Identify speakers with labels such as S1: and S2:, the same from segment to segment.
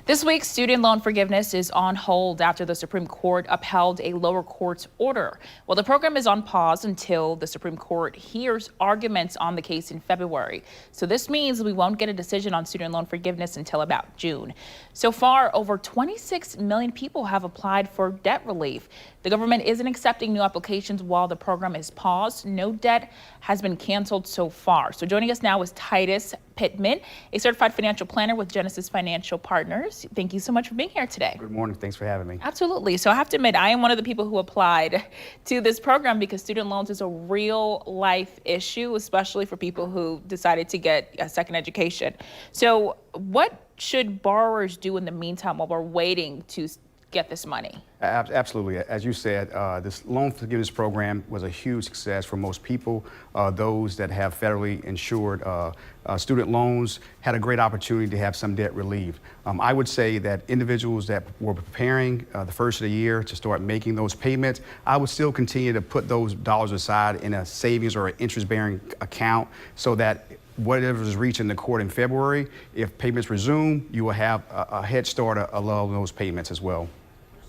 S1: This week, student loan forgiveness is on hold after the Supreme Court upheld a lower court's order. Well, the program is on pause until the Supreme Court hears arguments on the case in February. So this means we won't get a decision on student loan forgiveness until about June. So far, over 26 million people have applied for debt relief. The government isn't accepting new applications while the program is paused. No debt has been canceled so far. So joining us now is Titus Pittman, a certified financial planner with Genesis Financial Partners. Thank you so much for being here today.
S2: Good morning. Thanks for having me.
S1: Absolutely. So I have to admit, I am one of the people who applied to this program because student loans is a real life issue, especially for people who decided to get a second education. So what should borrowers do in the meantime while we're waiting to get this money?
S2: Absolutely. As you said, this loan forgiveness program was a huge success for most people. Those that have federally insured student loans had a great opportunity to have some debt relief. I would say that individuals that were preparing the first of the year to start making those payments, I would still continue to put those dollars aside in a savings or an interest-bearing account so that whatever is reached in the court in February, if payments resume, you will have a head start along those payments as well.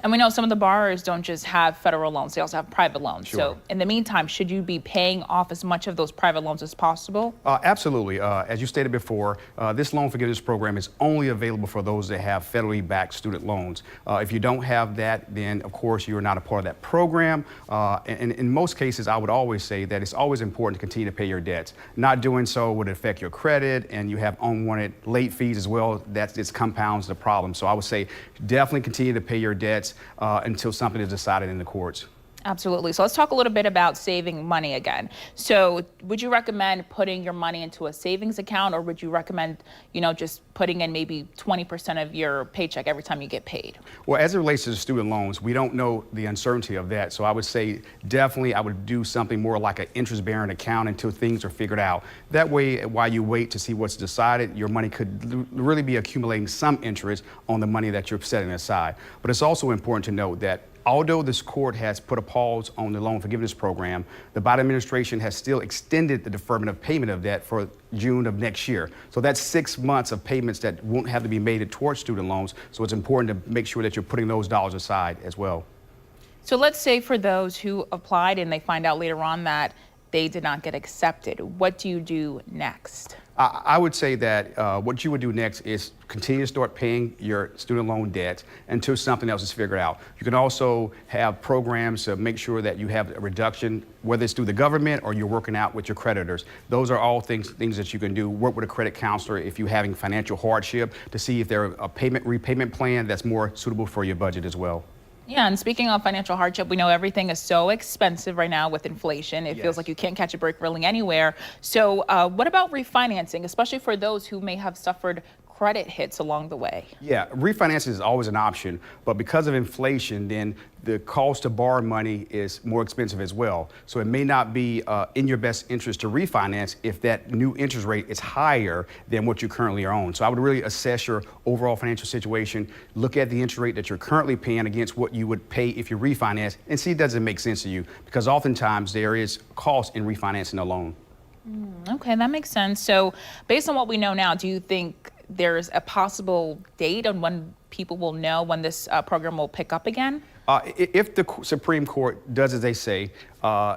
S1: And we know some of the borrowers don't just have federal loans, they also have private loans.
S2: Sure.
S1: So in the meantime, should you be paying off as much of those private loans as possible?
S2: Absolutely. As you stated before, this loan forgiveness program is only available for those that have federally backed student loans. If you don't have that, then of course you are not a part of that program. And in most cases, I would always say that it's always important to continue to pay your debts. Not doing so would affect your credit, and you have unwanted late fees as well. That just compounds the problem. So I would say definitely continue to pay your debts until something is decided in the courts.
S1: Absolutely. So let's talk a little bit about saving money again. So would you recommend putting your money into a savings account, or would you recommend, just putting in maybe 20% of your paycheck every time you get paid?
S2: Well, as it relates to the student loans, we don't know the uncertainty of that. So I would say definitely I would do something more like an interest-bearing account until things are figured out. That way, while you wait to see what's decided, your money could really be accumulating some interest on the money that you're setting aside. But it's also important to note that although this court has put a pause on the loan forgiveness program, the Biden administration has still extended the deferment of payment of that for June of next year. So that's 6 months of payments that won't have to be made towards student loans. So it's important to make sure that you're putting those dollars aside as well.
S1: So let's say for those who applied and they find out later on that they did not get accepted, what do you do next?
S2: I would say that what you would do next is continue to start paying your student loan debt until something else is figured out. You can also have programs to make sure that you have a reduction, whether it's through the government or you're working out with your creditors. Those are all things that you can do. Work with a credit counselor if you're having financial hardship to see if there's a repayment plan that's more suitable for your budget as well.
S1: Yeah, and speaking of financial hardship, we know everything is so expensive right now with inflation. It feels like you can't catch a break really anywhere. So what about refinancing, especially for those who may have suffered credit hits along the way?
S2: Yeah, refinancing is always an option, but because of inflation, then the cost to borrow money is more expensive as well. So it may not be in your best interest to refinance if that new interest rate is higher than what you currently are on. So I would really assess your overall financial situation, look at the interest rate that you're currently paying against what you would pay if you refinance, and see does it make sense to you, because oftentimes there is cost in refinancing a loan.
S1: Okay, that makes sense. So based on what we know now, do you think there's a possible date on when people will know when this program will pick up again?
S2: If the Supreme Court does as they say,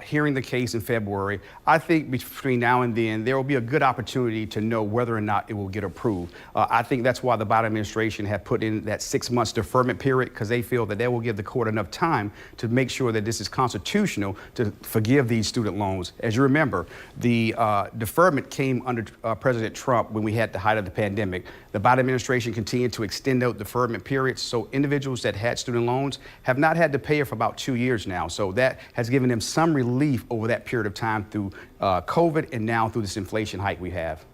S2: hearing the case in February, I think between now and then there will be a good opportunity to know whether or not it will get approved. I think that's why the Biden administration had put in that 6 months deferment period, because they feel that they will give the court enough time to make sure that this is constitutional to forgive these student loans. As you remember, the deferment came under President Trump when we had the height of the pandemic. The Biden administration continued to extend out deferment periods, so individuals that had student loans have not had to pay it for about 2 years now. So that has given them some relief over that period of time through COVID and now through this inflation hike we have.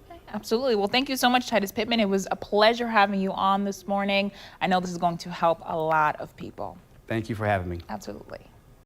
S1: Okay, absolutely. Well, thank you so much, Titus Pittman. It was a pleasure having you on this morning. I know this is going to help a lot of people.
S2: Thank you for having me.
S1: Absolutely.